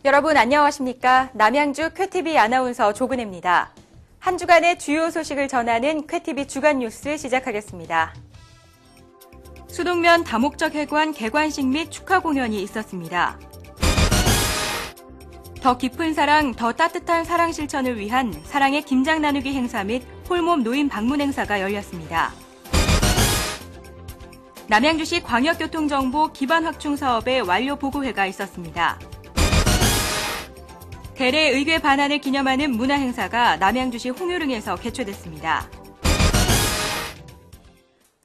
여러분 안녕하십니까? 남양주 쾌TV 아나운서 조근혜입니다. 한 주간의 주요 소식을 전하는 쾌TV 주간 뉴스 시작하겠습니다. 수동면 다목적 해관 개관식 및 축하 공연이 있었습니다. 더 깊은 사랑, 더 따뜻한 사랑 실천을 위한 사랑의 김장 나누기 행사 및 홀몸 노인 방문 행사가 열렸습니다. 남양주시 광역교통정보 기반 확충 사업의 완료 보고회가 있었습니다. 대례 의궤 반환을 기념하는 문화행사가 남양주시 홍유릉에서 개최됐습니다.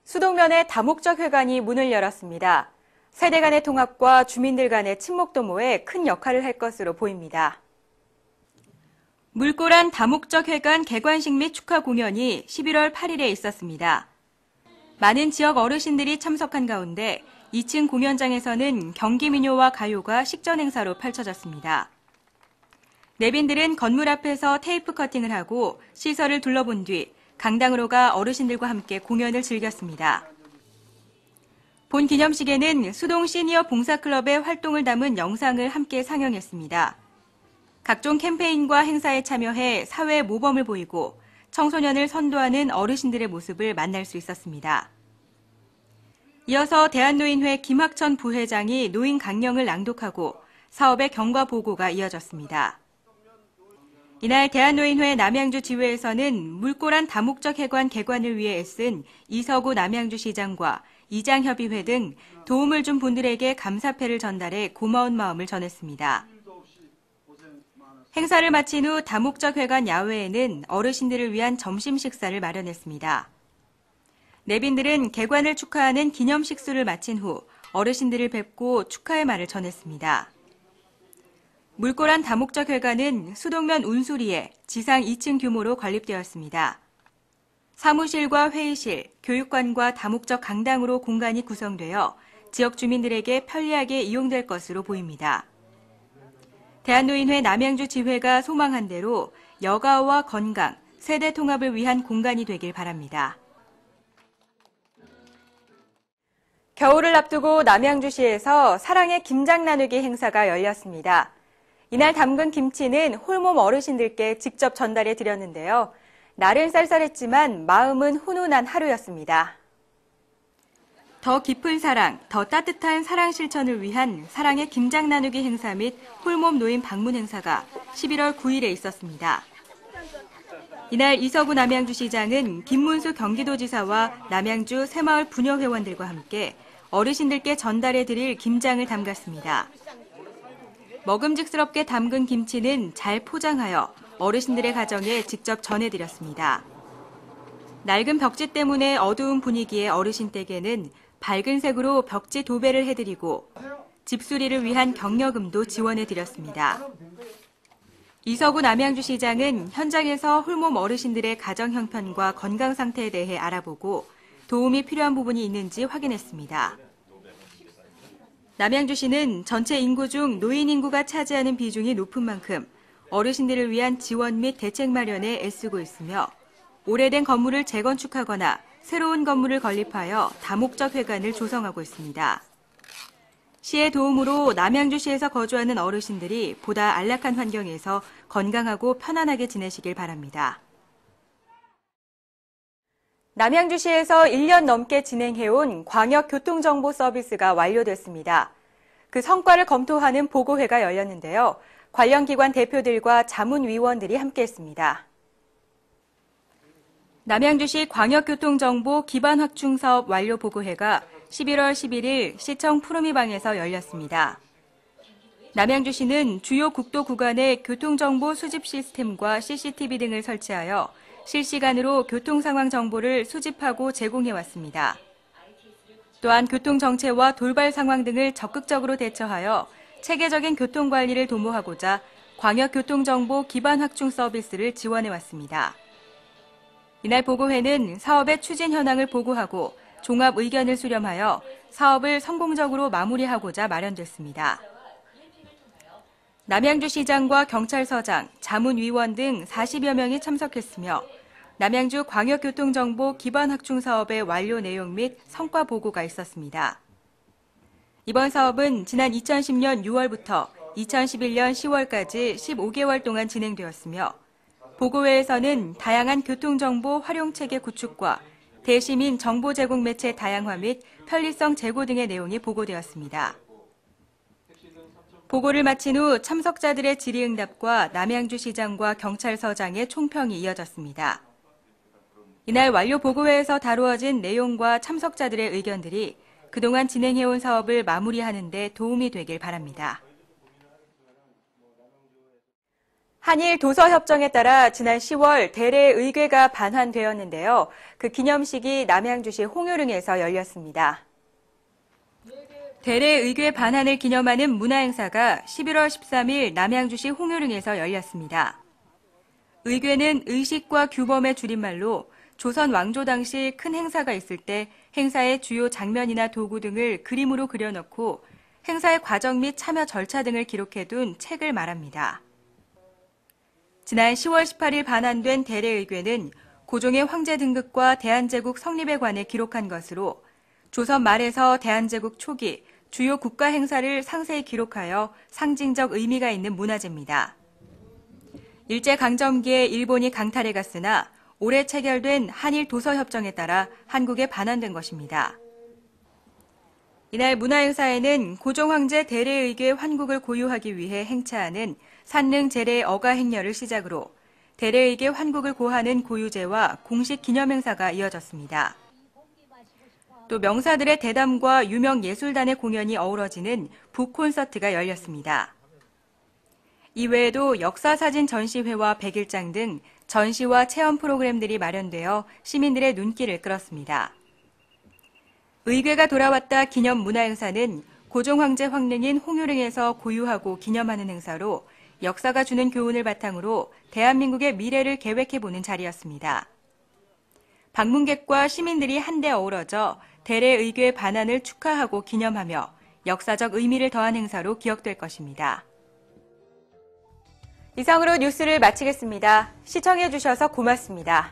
수동면의 다목적 회관이 문을 열었습니다. 세대 간의 통합과 주민들 간의 친목 도모에 큰 역할을 할 것으로 보입니다. 물꼬란 다목적 회관 개관식 및 축하 공연이 11월 8일에 있었습니다. 많은 지역 어르신들이 참석한 가운데 2층 공연장에서는 경기민요와 가요가 식전 행사로 펼쳐졌습니다. 내빈들은 건물 앞에서 테이프 커팅을 하고 시설을 둘러본 뒤 강당으로 가 어르신들과 함께 공연을 즐겼습니다. 본 기념식에는 수동 시니어 봉사클럽의 활동을 담은 영상을 함께 상영했습니다. 각종 캠페인과 행사에 참여해 사회 모범을 보이고 청소년을 선도하는 어르신들의 모습을 만날 수 있었습니다. 이어서 대한노인회 김학천 부회장이 노인 강령을 낭독하고 사업의 경과 보고가 이어졌습니다. 이날 대한노인회 남양주 지회에서는 물꼬란 다목적 해관 개관을 위해 애쓴 이서구 남양주시장과 이장협의회 등 도움을 준 분들에게 감사패를 전달해 고마운 마음을 전했습니다. 행사를 마친 후 다목적 회관 야외에는 어르신들을 위한 점심 식사를 마련했습니다. 내빈들은 개관을 축하하는 기념 식수를 마친 후 어르신들을 뵙고 축하의 말을 전했습니다. 물꼬란 다목적 회관은 수동면 운수리에 지상 2층 규모로 건립되었습니다. 사무실과 회의실, 교육관과 다목적 강당으로 공간이 구성되어 지역 주민들에게 편리하게 이용될 것으로 보입니다. 대한노인회 남양주 지회가 소망한 대로 여가와 건강, 세대 통합을 위한 공간이 되길 바랍니다. 겨울을 앞두고 남양주시에서 사랑의 김장 나누기 행사가 열렸습니다. 이날 담근 김치는 홀몸 어르신들께 직접 전달해 드렸는데요. 날은 쌀쌀했지만 마음은 훈훈한 하루였습니다. 더 깊은 사랑, 더 따뜻한 사랑 실천을 위한 사랑의 김장 나누기 행사 및 홀몸 노인 방문 행사가 11월 9일에 있었습니다. 이날 이서구 남양주시장은 김문수 경기도지사와 남양주 새마을 부녀회원들과 함께 어르신들께 전달해 드릴 김장을 담갔습니다. 먹음직스럽게 담근 김치는 잘 포장하여 어르신들의 가정에 직접 전해드렸습니다. 낡은 벽지 때문에 어두운 분위기의 어르신 댁에는 밝은 색으로 벽지 도배를 해드리고 집수리를 위한 격려금도 지원해드렸습니다. 이서구 남양주시장은 현장에서 홀몸 어르신들의 가정 형편과 건강 상태에 대해 알아보고 도움이 필요한 부분이 있는지 확인했습니다. 남양주시는 전체 인구 중 노인 인구가 차지하는 비중이 높은 만큼 어르신들을 위한 지원 및 대책 마련에 애쓰고 있으며 오래된 건물을 재건축하거나 새로운 건물을 건립하여 다목적 회관을 조성하고 있습니다. 시의 도움으로 남양주시에서 거주하는 어르신들이 보다 안락한 환경에서 건강하고 편안하게 지내시길 바랍니다. 남양주시에서 1년 넘게 진행해온 광역교통정보 서비스가 완료됐습니다. 그 성과를 검토하는 보고회가 열렸는데요. 관련 기관 대표들과 자문위원들이 함께했습니다. 남양주시 광역교통정보 기반 확충 사업 완료 보고회가 11월 11일 시청 푸르미방에서 열렸습니다. 남양주시는 주요 국도 구간에 교통정보 수집 시스템과 CCTV 등을 설치하여 실시간으로 교통 상황 정보를 수집하고 제공해왔습니다. 또한 교통 정체와 돌발 상황 등을 적극적으로 대처하여 체계적인 교통 관리를 도모하고자 광역교통정보 기반 확충 서비스를 지원해왔습니다. 이날 보고회는 사업의 추진 현황을 보고하고 종합 의견을 수렴하여 사업을 성공적으로 마무리하고자 마련됐습니다. 남양주시장과 경찰서장, 자문위원 등 40여 명이 참석했으며 남양주 광역교통정보 기반 확충 사업의 완료 내용 및 성과 보고가 있었습니다. 이번 사업은 지난 2010년 6월부터 2011년 10월까지 15개월 동안 진행되었으며 보고회에서는 다양한 교통정보 활용체계 구축과 대시민 정보 제공 매체 다양화 및 편리성 제고 등의 내용이 보고되었습니다. 보고를 마친 후 참석자들의 질의응답과 남양주 시장과 경찰서장의 총평이 이어졌습니다. 이날 완료 보고회에서 다루어진 내용과 참석자들의 의견들이 그동안 진행해온 사업을 마무리하는 데 도움이 되길 바랍니다. 한일 도서협정에 따라 지난 10월 대례의궤가 반환되었는데요. 그 기념식이 남양주시 홍요릉에서 열렸습니다. 대례의궤 반환을 기념하는 문화행사가 11월 13일 남양주시 홍요릉에서 열렸습니다. 의궤는 의식과 규범의 줄임말로 조선 왕조 당시 큰 행사가 있을 때 행사의 주요 장면이나 도구 등을 그림으로 그려넣고 행사의 과정 및 참여 절차 등을 기록해둔 책을 말합니다. 지난 10월 18일 반환된 대례의궤는 고종의 황제 등극과 대한제국 성립에 관해 기록한 것으로 조선 말에서 대한제국 초기 주요 국가 행사를 상세히 기록하여 상징적 의미가 있는 문화재입니다. 일제강점기에 일본이 강탈해 갔으나 올해 체결된 한일 도서협정에 따라 한국에 반환된 것입니다. 이날 문화행사에는 고종 황제 대례의궤 환국을 고유하기 위해 행차하는 산릉 제례 어가 행렬을 시작으로 대례의궤 환국을 고하는 고유제와 공식 기념행사가 이어졌습니다. 또 명사들의 대담과 유명 예술단의 공연이 어우러지는 북콘서트가 열렸습니다. 이외에도 역사사진 전시회와 백일장 등 전시와 체험 프로그램들이 마련되어 시민들의 눈길을 끌었습니다. 의궤가 돌아왔다 기념 문화행사는 고종 황제 황릉인 홍요릉에서 고유하고 기념하는 행사로 역사가 주는 교훈을 바탕으로 대한민국의 미래를 계획해보는 자리였습니다. 방문객과 시민들이 한데 어우러져 대례의궤 반환을 축하하고 기념하며 역사적 의미를 더한 행사로 기억될 것입니다. 이상으로 뉴스를 마치겠습니다. 시청해주셔서 고맙습니다.